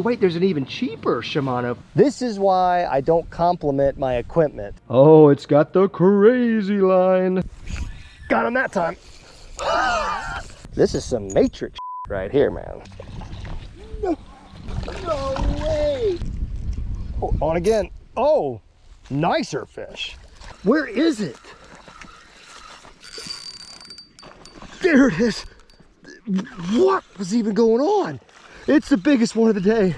Wait, there's an even cheaper Shimano. This is why I don't compliment my equipment. Oh, it's got the crazy line. Got him that time. This is some Matrix right here, man. No way. Oh, on again. Oh, nicer fish. Where is it? There it is. What was even going on? It's the biggest one of the day.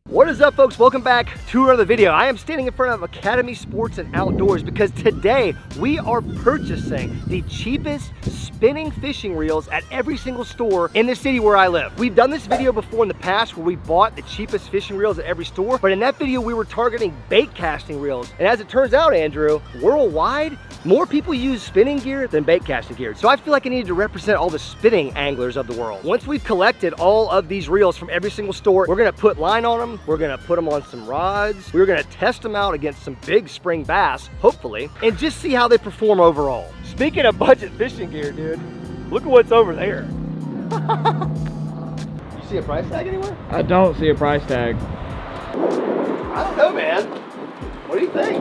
What is up, folks? Welcome back to another video. I am standing in front of Academy Sports and Outdoors because today we are purchasing the cheapest spinning fishing reels at every single store in the city where I live. We've done this video before in the past where we bought the cheapest fishing reels at every store, but in that video we were targeting bait casting reels. And as it turns out, Andrew, worldwide, more people use spinning gear than bait casting gear. So I feel like I needed to represent all the spinning anglers of the world. Once we've collected all of these reels from every single store, we're gonna put line on them, we're gonna put them on some rods, we're gonna test them out against some big spring bass, hopefully, and just see how they perform overall. Speaking of budget fishing gear, dude, look at what's over there. You see a price tag anywhere? I don't see a price tag. I don't know, man. What do you think?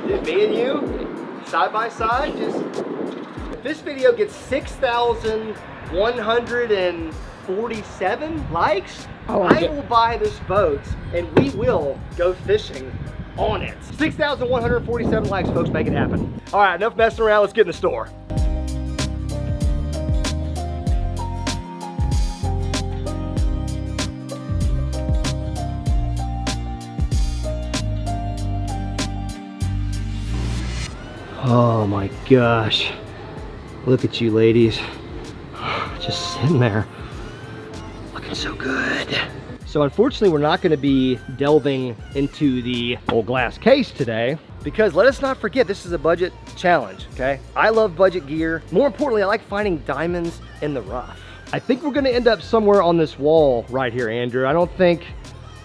Just me and you? Side by side, just if this video gets 6,147 likes, I will buy this boat and we will go fishing on it. 6,147 likes, folks, make it happen. All right, enough messing around, let's get in the store. Oh my gosh, look at you ladies, just sitting there, looking so good. So unfortunately, we're not gonna be delving into the old glass case today because let us not forget, this is a budget challenge, okay? I love budget gear. More importantly, I like finding diamonds in the rough. I think we're gonna end up somewhere on this wall right here, Andrew. I don't think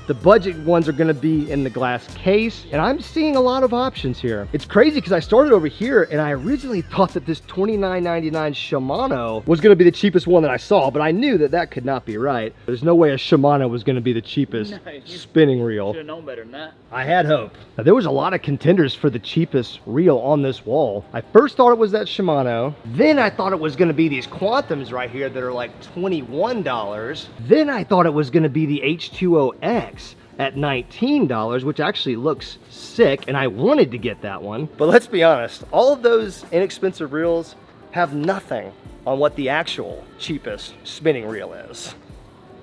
the budget ones are gonna be in the glass case, and I'm seeing a lot of options here. It's crazy because I started over here and I originally thought that this $29.99 Shimano was gonna be the cheapest one that I saw, but I knew that that could not be right. There's no way a Shimano was gonna be the cheapest spinning reel. Should have known better than that. I had hope. Now, there was a lot of contenders for the cheapest reel on this wall. I first thought it was that Shimano. Then I thought it was gonna be these Quantums right here that are like $21. Then I thought it was gonna be the H2OX at $19, which actually looks sick, and I wanted to get that one. But let's be honest, all of those inexpensive reels have nothing on what the actual cheapest spinning reel is.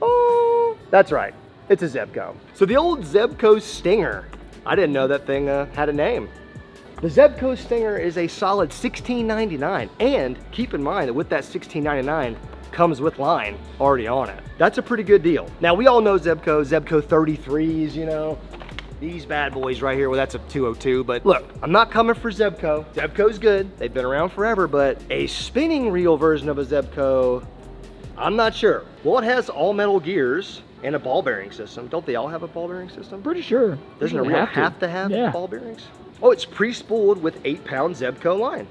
Oh, that's right, it's a Zebco. So the old Zebco Stinger, I didn't know that thing had a name. The Zebco Stinger is a solid $16.99, and keep in mind that with that $16.99 comes with line already on it. That's a pretty good deal. Now we all know Zebco 33s, you know, these bad boys right here. Well, that's a 202, but look, I'm not coming for Zebco. Zebco's good, they've been around forever, but a spinning reel version of a Zebco, I'm not sure. Well, it has all metal gears and a ball bearing system. Don't they all have a ball bearing system? Pretty sure. Doesn't a reel have to have ball bearings? Oh, it's pre-spooled with 8-pound Zebco line.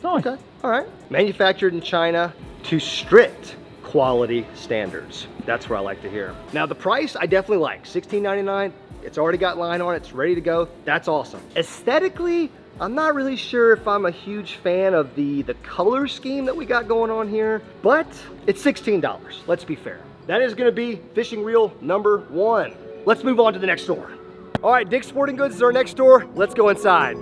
Nice. Okay, all right. Manufactured in China to strict quality standards. That's what I like to hear. Now the price I definitely like, $16.99. It's already got line on it, it's ready to go. That's awesome. Aesthetically, I'm not really sure if I'm a huge fan of the color scheme that we got going on here, but it's $16, let's be fair. That is gonna be fishing reel number 1. Let's move on to the next store. All right, Dick's Sporting Goods is our next store. Let's go inside.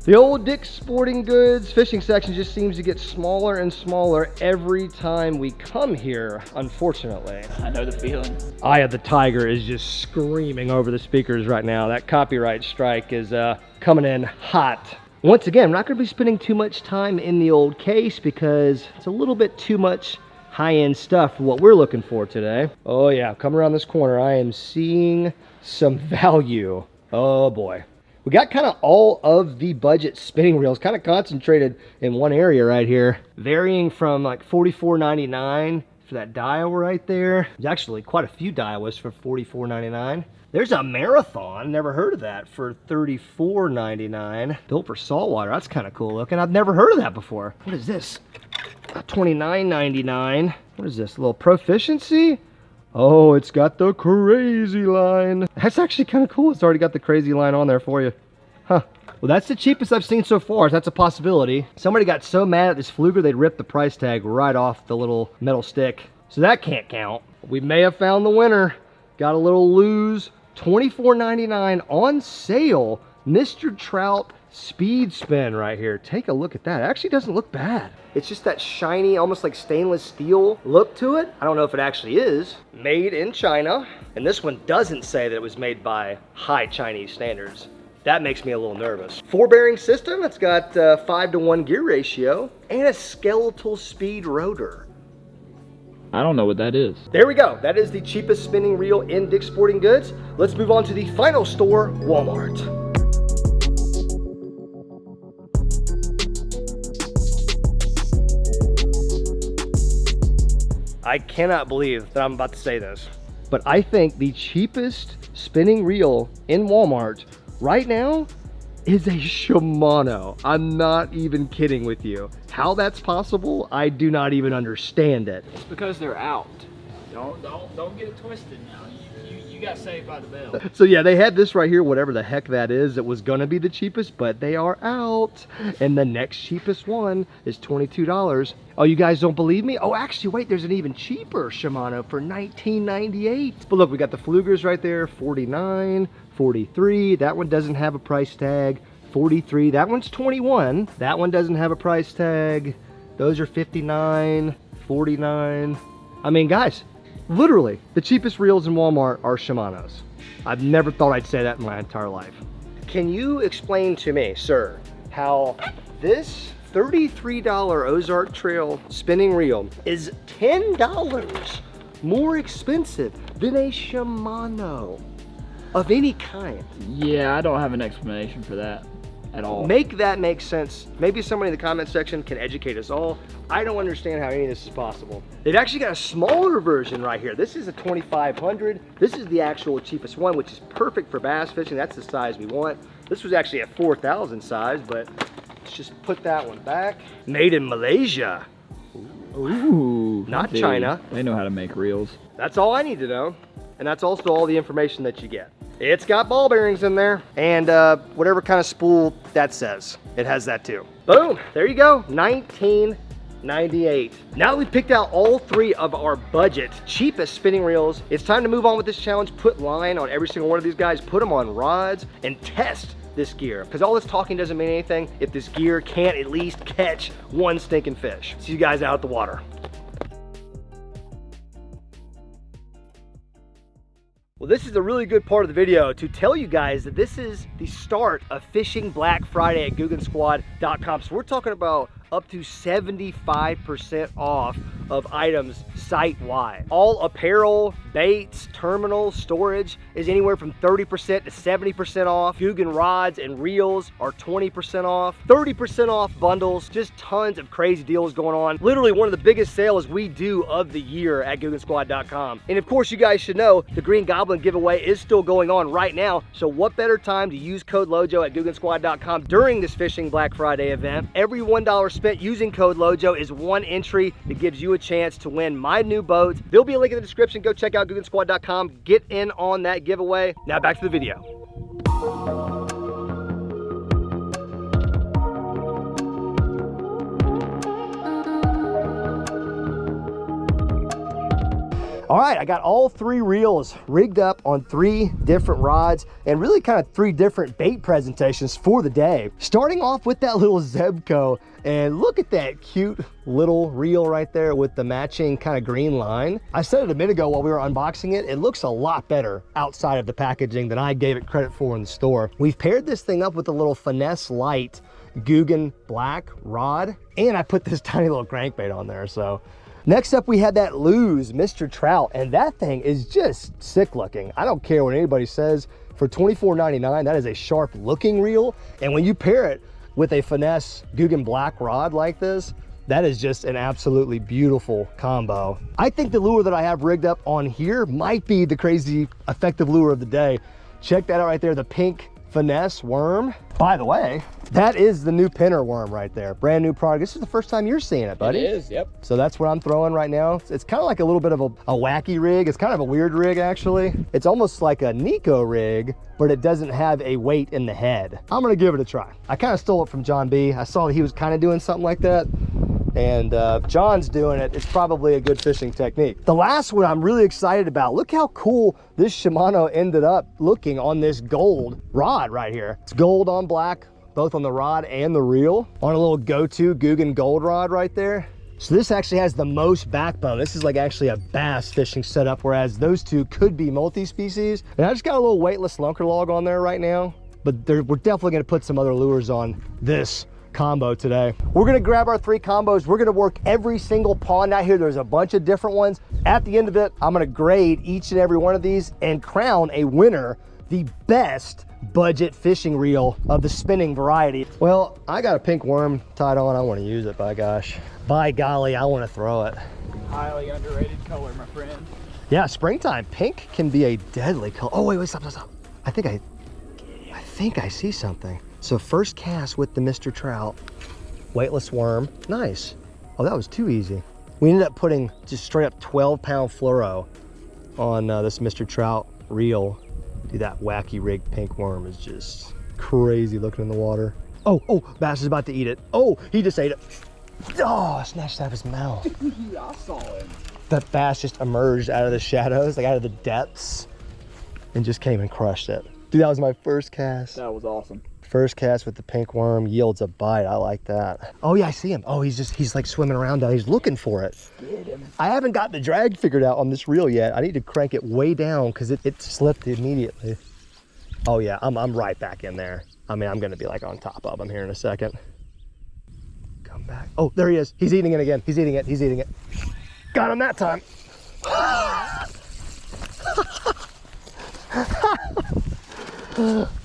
The old Dick's Sporting Goods fishing section just seems to get smaller and smaller every time we come here, unfortunately. I know the feeling. Eye of the Tiger is just screaming over the speakers right now. That copyright strike is coming in hot. Once again, I'm not gonna be spending too much time in the old case because it's a little bit too much high-end stuff for what we're looking for today. Oh yeah, coming around this corner, I am seeing some value. Oh boy. We got kind of all of the budget spinning reels kind of concentrated in one area right here, varying from like $44.99, for that Daiwa right there. There's actually quite a few Daiwas for $44.99. There's a Marathon, never heard of that, for $34.99. Built for saltwater, that's kind of cool looking. I've never heard of that before. What is this? $29.99. What is this, a little Proficiency? Oh, it's got the crazy line. That's actually kind of cool. It's already got the crazy line on there for you. Huh. Well, that's the cheapest I've seen so far. So that's a possibility. Somebody got so mad at this Fluger, they'd rip the price tag right off the little metal stick. So that can't count. We may have found the winner. Got a little lose. $24.99 on sale. Mr. Trout Speed Spin right here. Take a look at that. It actually doesn't look bad. It's just that shiny, almost like stainless steel look to it. I don't know if it actually is. Made in China. And this one doesn't say that it was made by high Chinese standards. That makes me a little nervous. 4-bearing system. It's got 5-to-1 gear ratio and a skeletal speed rotor. I don't know what that is. There we go. That is the cheapest spinning reel in Dick's Sporting Goods. Let's move on to the final store, Walmart. I cannot believe that I'm about to say this, but I think the cheapest spinning reel in Walmart right now is a Shimano. I'm not even kidding with you. How that's possible, I do not even understand it. It's because they're out. Don't get it twisted now. You got saved by the bell. So yeah, they had this right here, whatever the heck that is. It was gonna be the cheapest, but they are out. And the next cheapest one is $22. Oh, you guys don't believe me? Oh, actually, wait, there's an even cheaper Shimano for $19.98. But look, we got the Flugers right there, $49, $43. That one doesn't have a price tag. $43, that one's $21. That one doesn't have a price tag. Those are $59, $49. I mean, guys, literally, the cheapest reels in Walmart are Shimanos. I've never thought I'd say that in my entire life. Can you explain to me, sir, how this $33 Ozark Trail spinning reel is $10 more expensive than a Shimano of any kind? Yeah, I don't have an explanation for that at all. Make that make sense. Maybe somebody in the comment section can educate us all. I don't understand how any of this is possible. They've actually got a smaller version right here. This is a 2500. This is the actual cheapest one, which is perfect for bass fishing. That's the size we want. This was actually a 4000 size, but let's just put that one back. Made in Malaysia. Ooh, not China. They know how to make reels. That's all I need to know. And that's also all the information that you get. It's got ball bearings in there and whatever kind of spool that says. It has that too. Boom, there you go, $19.98. Now that we've picked out all three of our budget cheapest spinning reels, it's time to move on with this challenge. Put line on every single one of these guys, put them on rods, and test this gear. Because all this talking doesn't mean anything if this gear can't at least catch one stinking fish. See you guys out at the water. Well, this is a really good part of the video to tell you guys that this is the start of Fishing Black Friday at GuggenSquad.com. So we're talking about up to 75% off of items site-wide. All apparel, baits, terminals, storage is anywhere from 30% to 70% off. Guggen rods and reels are 20% off. 30% off bundles, just tons of crazy deals going on. Literally one of the biggest sales we do of the year at GuggenSquad.com. And of course, you guys should know the Green Goblin giveaway is still going on right now. So what better time to use code LOJO at GuggenSquad.com during this Fishing Black Friday event? Every $1 spent using code LOJO is one entry that gives you a chance to win my new boat. There'll be a link in the description. Go check out GuggenSquad.com. Get in on that giveaway. Now back to the video. All right, I got all three reels rigged up on three different rods and really kind of three different bait presentations for the day. Starting off with that little Zebco, and look at that cute little reel right there with the matching kind of green line. I said it a minute ago while we were unboxing it, it looks a lot better outside of the packaging than I gave it credit for in the store. We've paired this thing up with a little Finesse Light Guggen black rod, and I put this tiny little crankbait on there, so. Next up, we had that Lose Mr. Trout, and that thing is just sick looking. I don't care what anybody says. For $24.99, that is a sharp looking reel. And when you pair it with a Finesse Guggen black rod like this, That is just an absolutely beautiful combo. I think the lure that I have rigged up on here might be the crazy effective lure of the day. Check that out right there, the pink finesse worm. By the way, that is the new pinner worm right there. Brand new product. This is the first time you're seeing it, buddy. It is, yep. So that's what I'm throwing right now. It's kind of like a little bit of a wacky rig. It's kind of a weird rig, actually. It's almost like a Nico rig, but it doesn't have a weight in the head. I'm gonna give it a try. I kind of stole it from John B. I saw that he was kind of doing something like that. And John's doing it. It's probably a good fishing technique. The last one I'm really excited about. Look how cool this Shimano ended up looking on this gold rod right here. It's gold on black, both on the rod and the reel, on a little go-to Guggen gold rod right there. So this actually has the most backbone. This is like actually a bass fishing setup, whereas those two could be multi-species. And I just got a little weightless lunker log on there right now, but we're definitely gonna put some other lures on this combo today. We're gonna grab our 3 combos. We're gonna work every single pond out here. There's a bunch of different ones. At the end of it, I'm gonna grade each and every one of these and crown a winner, the best budget fishing reel of the spinning variety. Well, I got a pink worm tied on. I want to use it, by gosh. By golly, I want to throw it. Highly underrated color, my friend. Yeah, springtime. Pink can be a deadly color. Oh, wait, stop. I think I see something. So first cast with the Mr. Trout, weightless worm. Nice. Oh, that was too easy. We ended up putting just straight up 12-pound fluoro on this Mr. Trout reel. Dude, that wacky rig pink worm is just crazy looking in the water. Oh, bass is about to eat it. Oh, he just ate it. Oh, I snatched it out of his mouth. Yeah, I saw him. That bass just emerged out of the shadows, like out of the depths, and just came and crushed it. Dude, that was my first cast. That was awesome. First cast with the pink worm yields a bite. I like that. Oh yeah, I see him. Oh, he's like swimming around down. He's looking for it. Get him. I haven't got the drag figured out on this reel yet. I need to crank it way down because it slipped immediately. Oh yeah, I'm right back in there. I mean, I'm gonna be like on top of him here in a second. Come back. Oh, there he is. He's eating it again. He's eating it. Got him that time.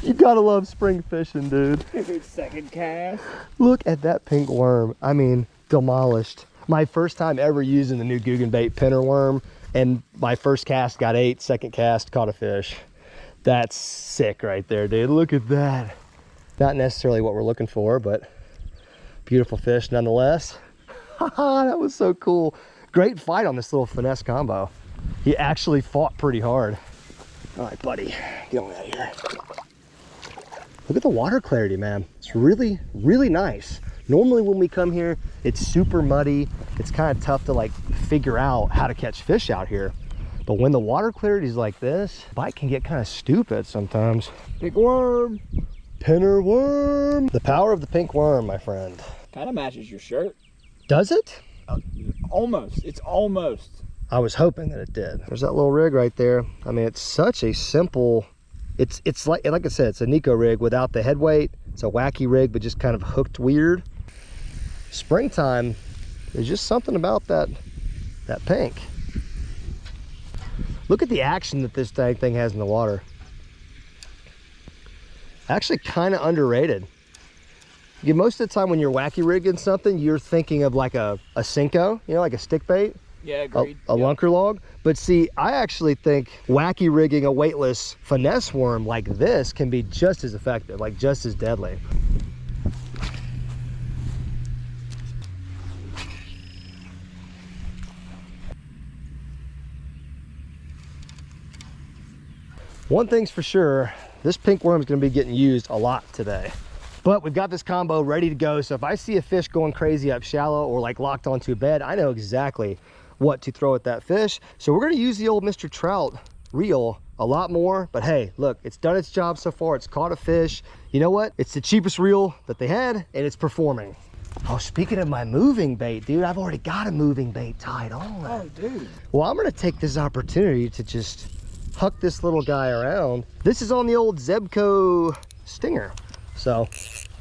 You gotta love spring fishing, dude. Second cast. Look at that pink worm. I mean, demolished. My first time ever using the new Guggen bait pinner worm, and my first cast got 8, second cast caught a fish. That's sick right there, dude. Look at that. Not necessarily what we're looking for, but beautiful fish nonetheless. That was so cool. Great fight on this little finesse combo. He actually fought pretty hard. All right, buddy, get on out of here. Look at the water clarity, man. It's really, really nice. Normally when we come here, it's super muddy. It's kind of tough to like figure out how to catch fish out here. But when the water clarity is like this, bite can get kind of stupid sometimes. Big worm. Pinner worm. The power of the pink worm, my friend. Kind of matches your shirt. Does it? Almost. It's almost. I was hoping that it did. There's that little rig right there. I mean, it's such a simple, it's like I said, it's a Nico rig without the head weight. It's a wacky rig, but just kind of hooked weird. Springtime, there's just something about that pink. Look at the action that this dang thing has in the water. Actually kind of underrated. Most of the time when you're wacky rigging something, you're thinking of like a Senko, you know, like a stick bait. Yeah, agreed. A lunker log. But see, I actually think wacky rigging a weightless finesse worm like this can be just as effective, like just as deadly. One thing's for sure, this pink worm is going to be getting used a lot today. But we've got this combo ready to go. So if I see a fish going crazy up shallow or like locked onto a bed, I know exactly what to throw at that fish. So we're going to use the old Mr. Trout reel a lot more. But hey, look, it's done its job so far. It's caught a fish. You know what? It's the cheapest reel that they had, and it's performing. Oh, speaking of my moving bait, dude, I've already got a moving bait tied on. Oh, dude. Well, I'm going to take this opportunity to just huck this little guy around. This is on the old Zebco Stinger. So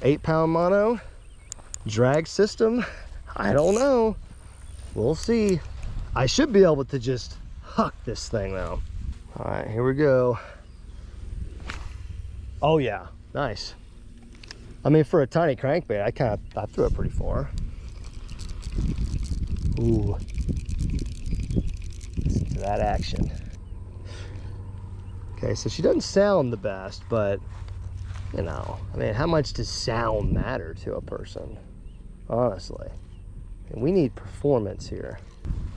8-pound mono, drag system. I don't know. We'll see. I should be able to just huck this thing though. All right, here we go. Oh yeah, nice. I mean, for a tiny crankbait, I threw it pretty far. Ooh. Listen to that action. Okay, so she doesn't sound the best, but you know, I mean, how much does sound matter to a person? Honestly. And we need performance here.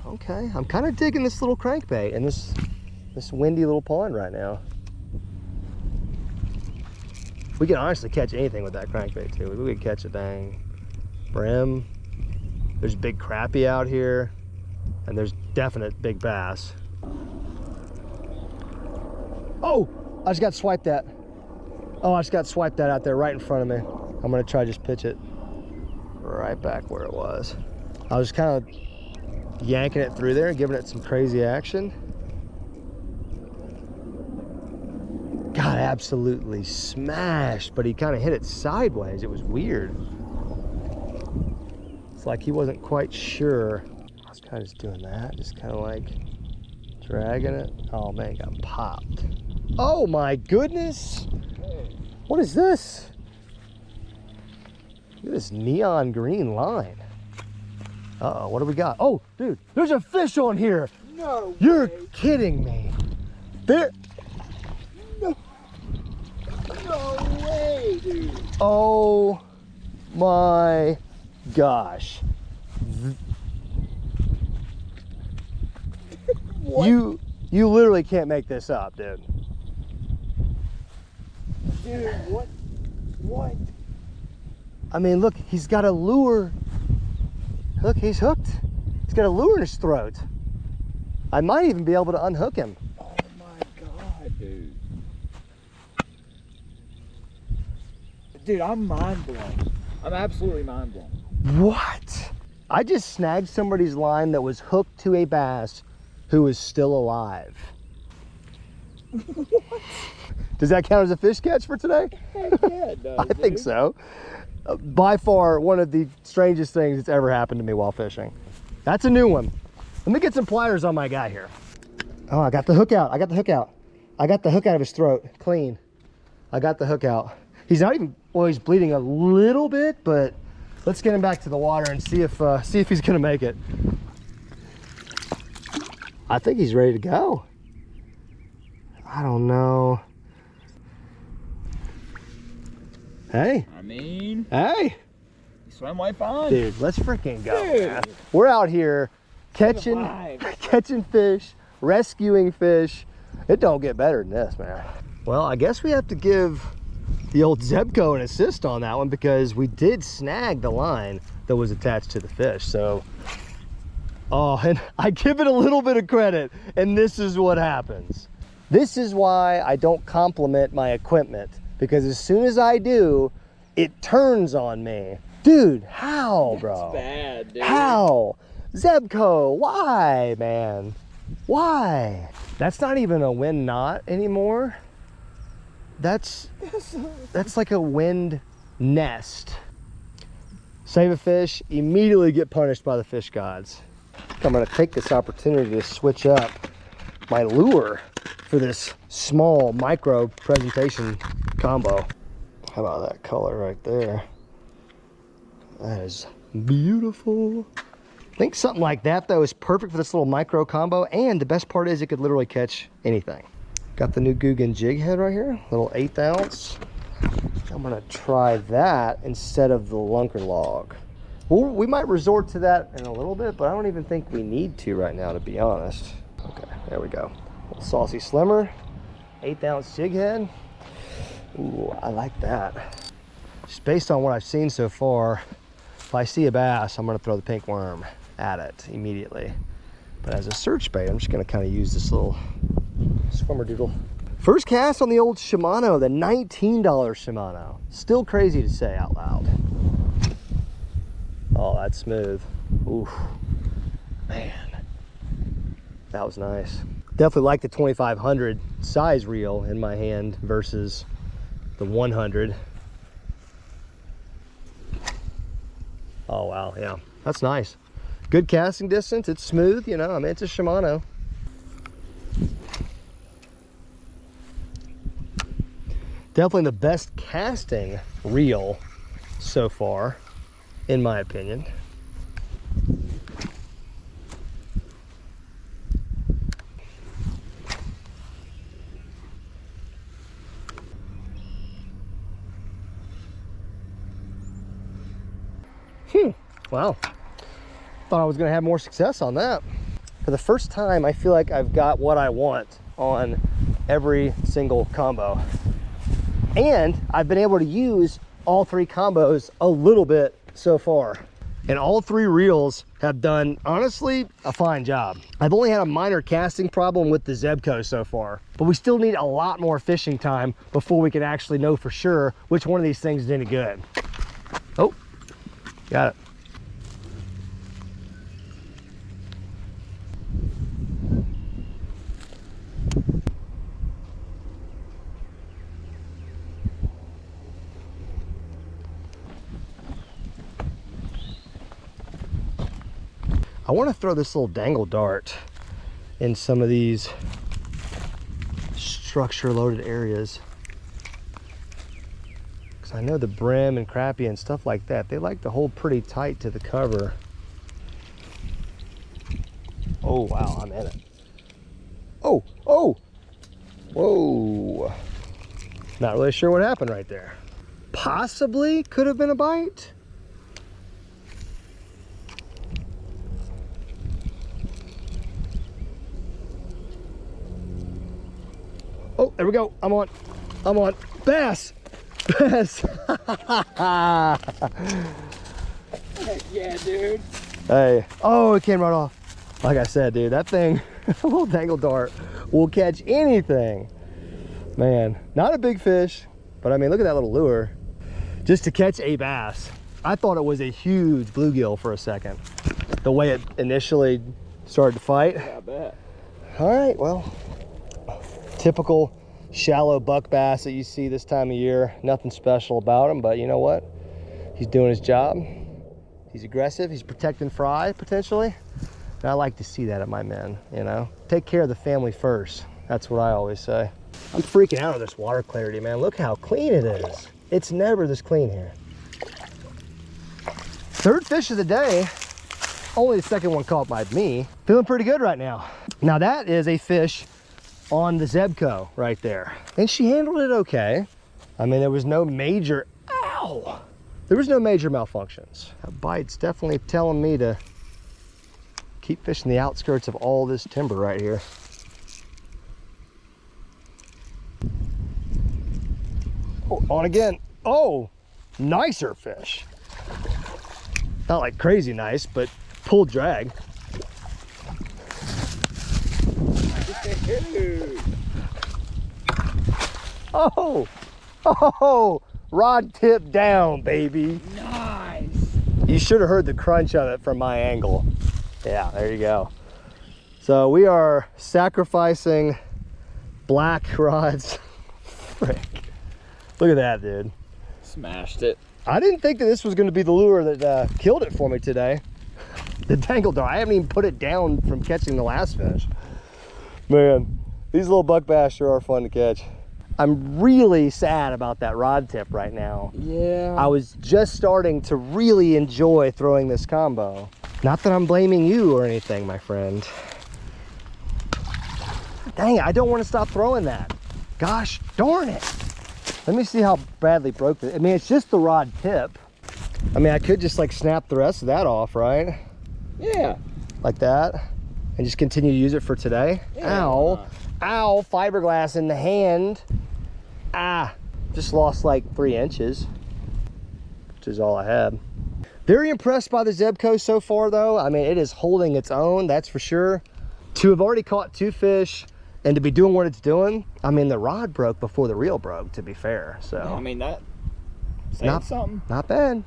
Okay, I'm kind of digging this little crankbait in this windy little pond right now. We can honestly catch anything with that crankbait too. We could catch a dang brim. There's big crappie out here, and there's definite big bass. Oh, I just got swiped at. Oh, I just got swiped at out there right in front of me. I'm gonna try to just pitch it right back where it was. I was kind of yanking it through there and giving it some crazy action. Got absolutely smashed, but he kind of hit it sideways. It was weird. It's like he wasn't quite sure. I was kind of just doing that, just kind of like dragging it. Oh man, it got popped. Oh my goodness. What is this? Look at this neon green line. Uh-oh, what do we got? Oh, dude, there's a fish on here. No You're way. kidding me. There. No way, dude. Oh my gosh. What? You literally can't make this up, dude. Dude, what? I mean, look, he's got a lure. Look, he's hooked. He's got a lure in his throat. I might even be able to unhook him. Oh my God, dude. Dude, I'm mind blown. I'm absolutely mind blown. What? I just snagged somebody's line that was hooked to a bass who is still alive. What? Does that count as a fish catch for today? Heck yeah, it does, I think dude. so. By far, one of the strangest things that's ever happened to me while fishing. That's a new one. Let me get some pliers on my guy here. Oh, I got the hook out. I got the hook out. I got the hook out of his throat, clean. I got the hook out. He's not even, well, he's bleeding a little bit, but let's get him back to the water and see if he's gonna make it. I think he's ready to go. I don't know. Hey. I mean, Hey. you swam way fine. Dude, let's freaking go, Dude. man. We're out here catching fish, rescuing fish. It don't get better than this, man. Well, I guess we have to give the old Zebco an assist on that one because we did snag the line that was attached to the fish. So, oh, and I give it a little bit of credit, and this is what happens. This is why I don't compliment my equipment, because as soon as I do, it turns on me. Dude, how, bro? That's bad, dude. How? Zebco, why, man? Why? That's not even a wind knot anymore. That's like a wind nest. Save a fish, immediately get punished by the fish gods. I'm gonna take this opportunity to switch up my lure for this small micro presentation combo. How about that color right there? That is beautiful. I think something like that though is perfect for this little micro combo, and the best part is it could literally catch anything. Got the new Guggen jig head right here, little 1/8 ounce. I'm gonna try that instead of the lunker log. Well, we might resort to that in a little bit, but I don't even think we need to right now, to be honest. Okay, there we go. Little saucy slimmer, 1/8 ounce jig head. Ooh, I like that. Just based on what I've seen so far, if I see a bass, I'm gonna throw the pink worm at it immediately. But as a search bait, I'm just gonna kind of use this little swimmer doodle. First cast on the old Shimano, the $19 Shimano. Still crazy to say out loud. Oh, that's smooth. Oof, man, that was nice. Definitely like the 2500 size reel in my hand versus the 100. Oh wow, yeah, that's nice. Good casting distance, it's smooth, you know, I mean, it's a Shimano. Definitely the best casting reel so far, in my opinion. Wow. Thought I was gonna have more success on that. For the first time, I feel like I've got what I want on every single combo. And I've been able to use all three combos a little bit so far. And all three reels have done, honestly, a fine job. I've only had a minor casting problem with the Zebco so far, but we still need a lot more fishing time before we can actually know for sure which one of these things is any good. Oh, got it. I want to throw this little dangle dart in some of these structure loaded areas, because I know the brim and crappie and stuff like that, they like to hold pretty tight to the cover. Oh wow, I'm in it. Oh, whoa. Not really sure what happened right there. Possibly could have been a bite. Oh, there we go. I'm on. Bass. Yeah, dude. Hey. Oh, it came right off. Like I said, dude, that thing, a little dangle dart, will catch anything. Man, not a big fish, but I mean, look at that little lure. Just to catch a bass. I thought it was a huge bluegill for a second. The way it initially started to fight. Yeah, I bet. All right, well. Typical shallow buck bass that you see this time of year. Nothing special about him, but you know what? He's doing his job. He's aggressive. He's protecting fry, potentially. And I like to see that at my men, you know? Take care of the family first. That's what I always say. I'm freaking out of this water clarity, man. Look how clean it is. It's never this clean here. Third fish of the day. Only the second one caught by me. Feeling pretty good right now. Now that is a fish on the Zebco right there, and she handled it okay. I mean, there was no major, ow, there was no major malfunctions. That bite's definitely telling me to keep fishing the outskirts of all this timber right here. Oh, on again. Oh, nicer fish. Not like crazy nice, but pull drag. Oh, rod tip down, baby. Nice. You should have heard the crunch of it from my angle. Yeah, there you go. So we are sacrificing black rods. Frick. Look at that, dude. Smashed it. I didn't think that this was going to be the lure that killed it for me today. The dangle dart. I haven't even put it down from catching the last fish. Man, these little buck bass sure are fun to catch. I'm really sad about that rod tip right now. Yeah. I was just starting to really enjoy throwing this combo. Not that I'm blaming you or anything, my friend. Dang it, I don't want to stop throwing that. Gosh darn it. Let me see how badly broke this. I mean, it's just the rod tip. I mean, I could just like snap the rest of that off, right? Yeah. Like that. And just continue to use it for today. Yeah. Ow. Ow, fiberglass in the hand. Ah, just lost like 3 inches, which is all I had. Very impressed by the Zebco so far though. I mean, it is holding its own, that's for sure. To have already caught 2 fish and to be doing what it's doing, I mean, the rod broke before the reel broke, to be fair. So I mean, that saying something. Not bad.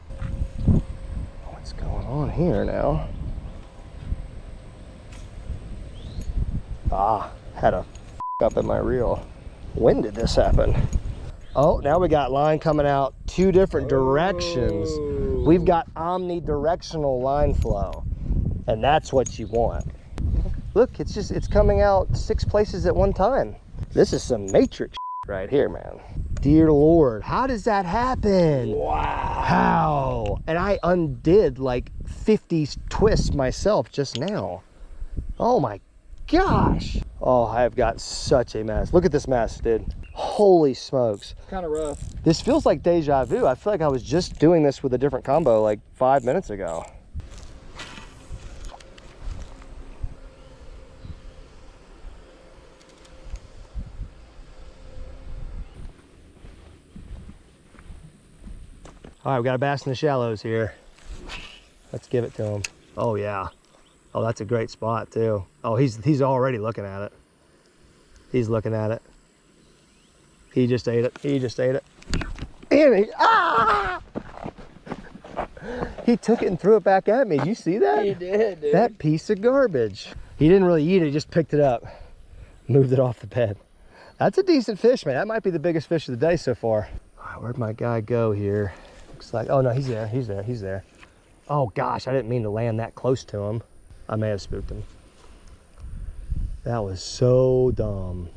What's going on here now? Ah, had a up in my reel. When did this happen? Oh, now we got line coming out 2 different directions. We've got omnidirectional line flow, and that's what you want. Look, it's coming out 6 places at one time. This is some matrix right here, man. Dear Lord, how does that happen? Wow. How? And I undid like 50 twists myself just now. Oh my gosh. Oh, I've got such a mess. Look at this mess, dude. Holy smokes. Kind of rough. This feels like deja vu. I feel like I was just doing this with a different combo like 5 minutes ago. All right, we got a bass in the shallows here. Let's give it to him. Oh yeah. Oh, that's a great spot too. Oh, he's already looking at it. He's looking at it. He just ate it. He just ate it. And he took it and threw it back at me. Did you see that? He did, dude. That piece of garbage. He didn't really eat it, he just picked it up. Moved it off the bed. That's a decent fish, man. That might be the biggest fish of the day so far. All right, where'd my guy go here? Looks like, oh no, he's there, he's there, he's there. Oh gosh, I didn't mean to land that close to him. I may have spooked him. That was so dumb.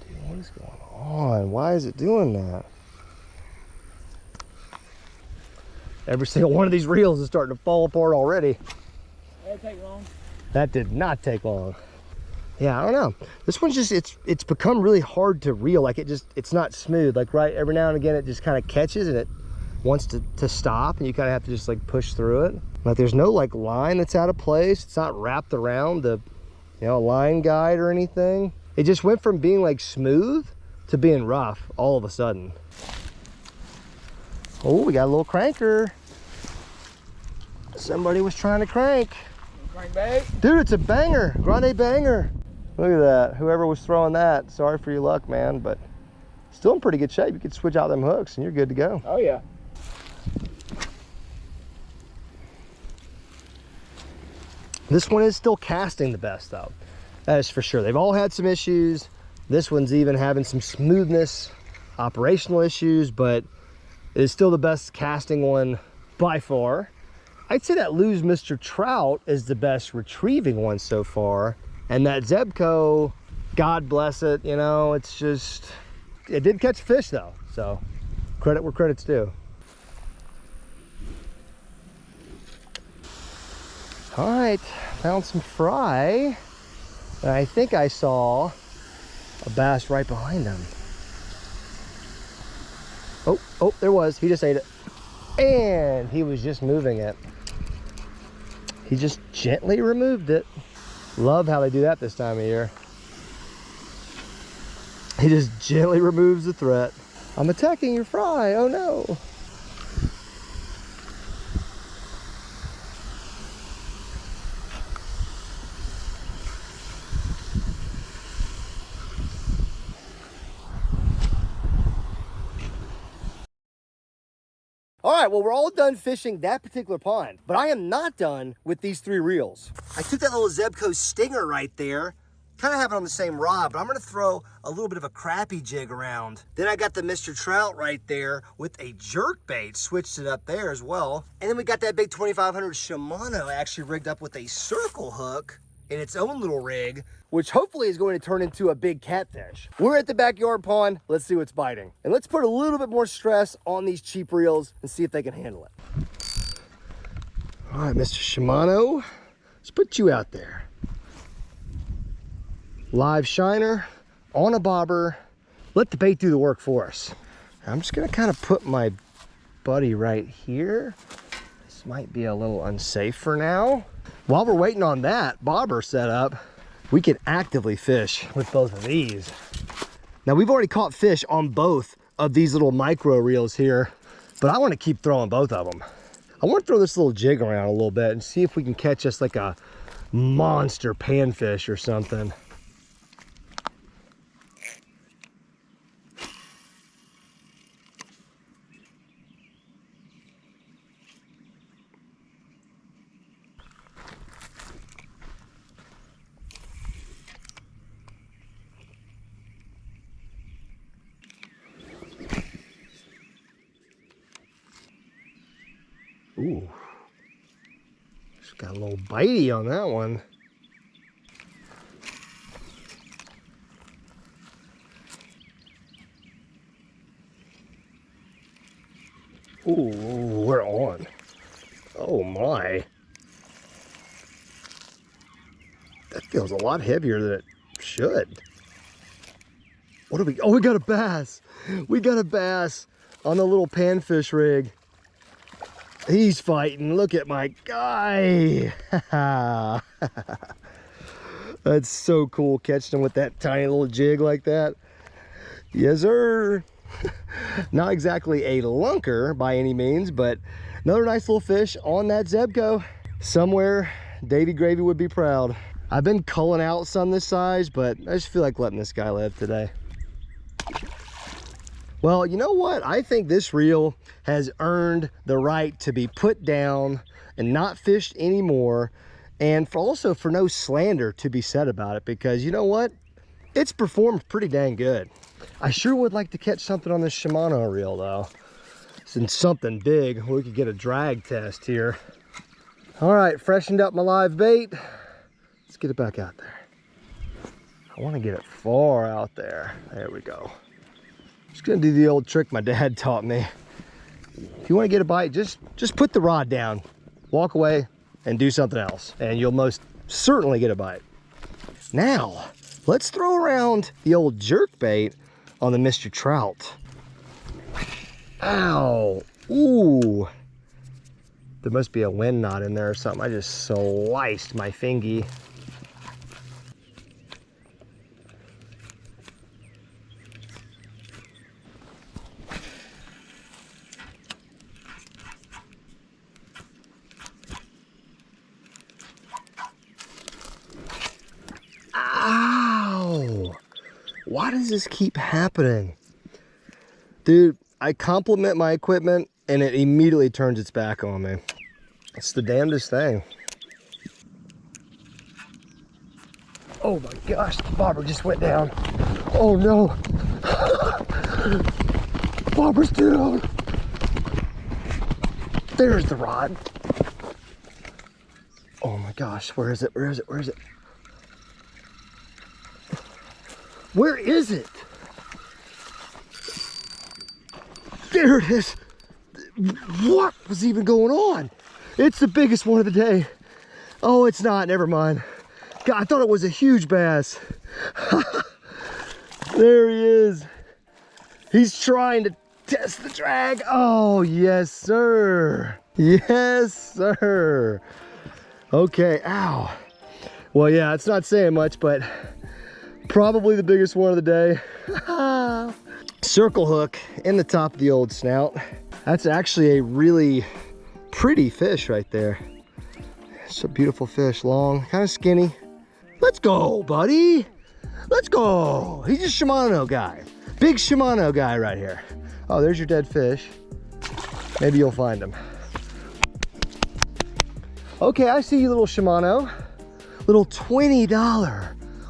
Dude, what is going on? Why is it doing that? Every single one of these reels is starting to fall apart already. Did it take long? That did not take long. Yeah, I don't know. This one's just, it's become really hard to reel. Like it's not smooth. Like right, every now and again it just kind of catches and it wants to stop and you kind of have to just like push through it. Like there's no like line that's out of place. It's not wrapped around the, you know, line guide or anything. It just went from being like smooth to being rough all of a sudden. Oh, we got a little cranker. Somebody was trying to crank. Crankbait? Dude, it's a banger, grande banger. Look at that, whoever was throwing that, sorry for your luck, man, but still in pretty good shape. You could switch out them hooks and you're good to go. Oh yeah. This one is still casting the best though. That is for sure. They've all had some issues. This one's even having some smoothness, operational issues, but it is still the best casting one by far. I'd say that Lose Mr. Trout is the best retrieving one so far. And that Zebco, God bless it, you know, it's just, it did catch fish though. So credit where credit's due. All right, found some fry. And I think I saw a bass right behind him. Oh, there was, he just ate it. And he was just moving it. He just gently removed it. Love how they do that this time of year. He just gently removes the threat. I'm attacking your fry, oh no. All right, well, we're all done fishing that particular pond, but I am not done with these 3 reels. I took that little Zebco stinger right there, kind of have it on the same rod, but I'm gonna throw a little bit of a crappie jig around. Then I got the Mr. Trout right there with a jerk bait, switched it up there as well. And then we got that big 2500 Shimano actually rigged up with a circle hook in its own little rig, which hopefully is going to turn into a big catfish. We're at the backyard pond. Let's see what's biting. And let's put a little bit more stress on these cheap reels and see if they can handle it. All right, Mr. Shimano, let's put you out there. Live shiner on a bobber. Let the bait do the work for us. I'm just gonna kind of put my buddy right here. This might be a little unsafe for now. While we're waiting on that bobber setup, we can actively fish with both of these. Now we've already caught fish on both of these little micro reels here, but I want to keep throwing both of them. I want to throw this little jig around a little bit and see if we can catch us like a monster panfish or something. Ooh, just got a little bitey on that one. Ooh, we're on. Oh my. That feels a lot heavier than it should. What do we, oh, we got a bass. We got a bass on the little panfish rig. He's fighting. Look at my guy. That's so cool catching him with that tiny little jig like that. Yes, sir. Not exactly a lunker by any means, but another nice little fish on that Zebco. Somewhere Davy Gravy would be proud. I've been culling out some this size, but I just feel like letting this guy live today. Well, you know what? I think this reel has earned the right to be put down and not fished anymore, and also for no slander to be said about it, because you know what? It's performed pretty dang good. I sure would like to catch something on this Shimano reel though. Since something big, we could get a drag test here. All right, freshened up my live bait. Let's get it back out there. I want to get it far out there. There we go. Just gonna do the old trick my dad taught me. If you want to get a bite, just put the rod down, walk away, and do something else, and you'll most certainly get a bite. Now, let's throw around the old jerk bait on the Mr. Trout. Ow, ooh. There must be a wind knot in there or something. I just sliced my fingy. Ow! Why does this keep happening? Dude, I compliment my equipment and it immediately turns its back on me. It's the damnedest thing. Oh my gosh, the bobber just went down. Oh no. Bobber's down. There's the rod. Oh my gosh, where is it? Where is it? Where is it? Where is it? There it is. What was even going on? It's the biggest one of the day. Oh, it's not, never mind. God, I thought it was a huge bass. There he is. He's trying to test the drag. Oh, yes, sir. Yes, sir. Okay, ow. Well, yeah, it's not saying much, but probably the biggest one of the day. Circle hook in the top of the old snout. That's actually a really pretty fish right there. It's a beautiful fish, long, kind of skinny. Let's go, buddy. Let's go. He's a Shimano guy. Big Shimano guy right here. Oh, there's your dead fish. Maybe you'll find him. Okay, I see you, little Shimano. Little $20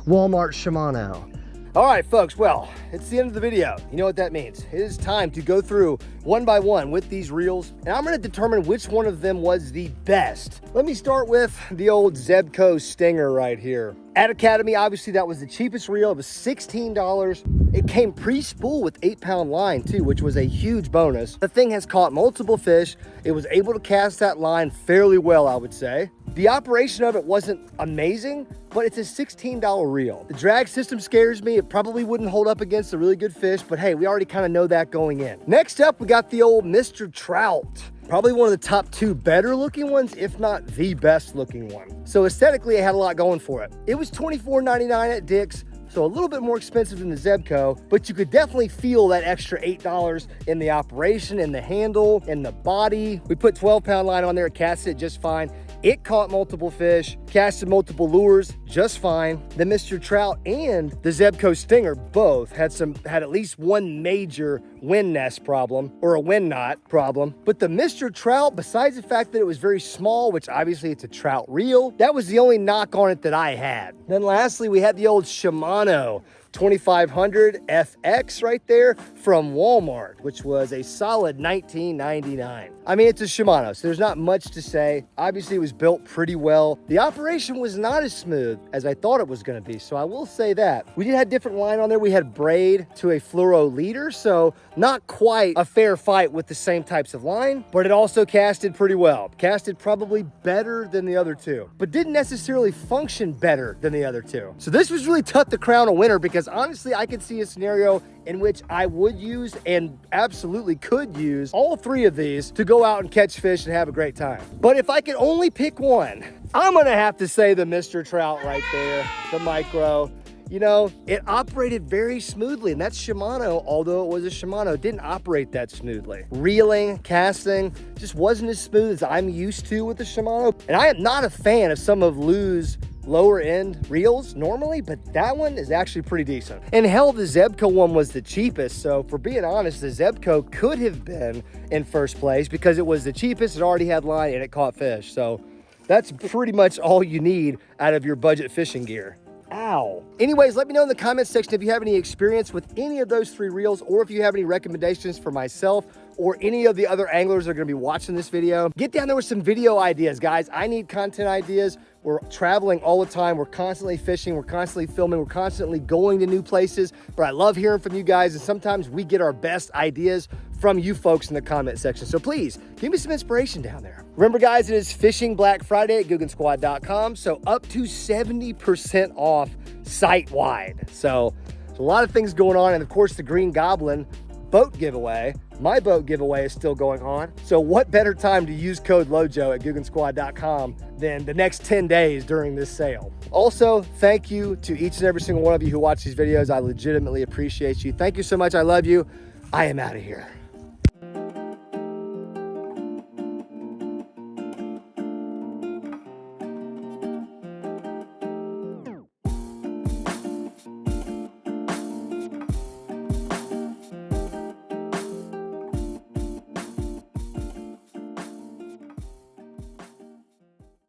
Walmart Shimano. All right, folks, well, it's the end of the video. You know what that means. It is time to go through one by one with these reels, and I'm gonna determine which one of them was the best. Let me start with the old Zebco Stinger right here. At Academy, obviously that was the cheapest reel. It was $16. It came pre-spool with 8-pound line too, which was a huge bonus. The thing has caught multiple fish. It was able to cast that line fairly well, I would say. The operation of it wasn't amazing, but it's a $16 reel. The drag system scares me. It probably wouldn't hold up against a really good fish, but hey, we already kind of know that going in. Next up, we got the old Mr. Trout. Probably one of the top 2 better looking ones, if not the best looking one. So aesthetically, it had a lot going for it. It was $24.99 at Dick's, so a little bit more expensive than the Zebco, but you could definitely feel that extra $8 in the operation, in the handle, in the body. We put 12-pound line on there, it casted it just fine. It caught multiple fish, casted multiple lures just fine. The Mr. Trout and the Zebco Stinger both had at least one major wind nest problem, or a wind knot problem. But the Mr. Trout, besides the fact that it was very small, which obviously it's a trout reel, that was the only knock on it that I had. Then lastly, we had the old Shimano 2500 FX right there from Walmart, which was a solid $19.99. I mean, it's a Shimano, so there's not much to say. Obviously, it was built pretty well. The operation was not as smooth as I thought it was going to be, so I will say that. We did have different line on there. We had braid to a fluoro leader, so not quite a fair fight with the same types of line, but it also casted pretty well. Casted probably better than the other two, but didn't necessarily function better than the other two. So this was really tough to crown a winner, because honestly, I could see a scenario in which I would use and absolutely could use all 3 of these to go out and catch fish and have a great time. But if I could only pick one, I'm gonna have to say the Mr. Trout right there, the micro. you know, it operated very smoothly. And that's Shimano, although it was a Shimano, it didn't operate that smoothly. Reeling, casting, just wasn't as smooth as I'm used to with the Shimano. And I am not a fan of some of Lou's lower end reels normally, but that one is actually pretty decent. And hell, the Zebco one was the cheapest. So for being honest, the Zebco could have been in first place because it was the cheapest, it already had line, and it caught fish. So that's pretty much all you need out of your budget fishing gear. Ow. Anyways, let me know in the comments section if you have any experience with any of those 3 reels, or if you have any recommendations for myself or any of the other anglers that are gonna be watching this video. Get down there with some video ideas, guys. I need content ideas. We're traveling all the time. We're constantly fishing. We're constantly filming. We're constantly going to new places. But I love hearing from you guys. And sometimes we get our best ideas from you folks in the comment section. So please give me some inspiration down there. Remember, guys, it is Fishing Black Friday at GuggenSquad.com. So up to 70% off site-wide. So there's a lot of things going on. And of course, the Green Goblin boat giveaway. My boat giveaway is still going on. So what better time to use code LOJO at GuggenSquad.com than the next 10 days during this sale. Also, thank you to each and every single one of you who watch these videos. I legitimately appreciate you. Thank you so much. I love you. I am out of here.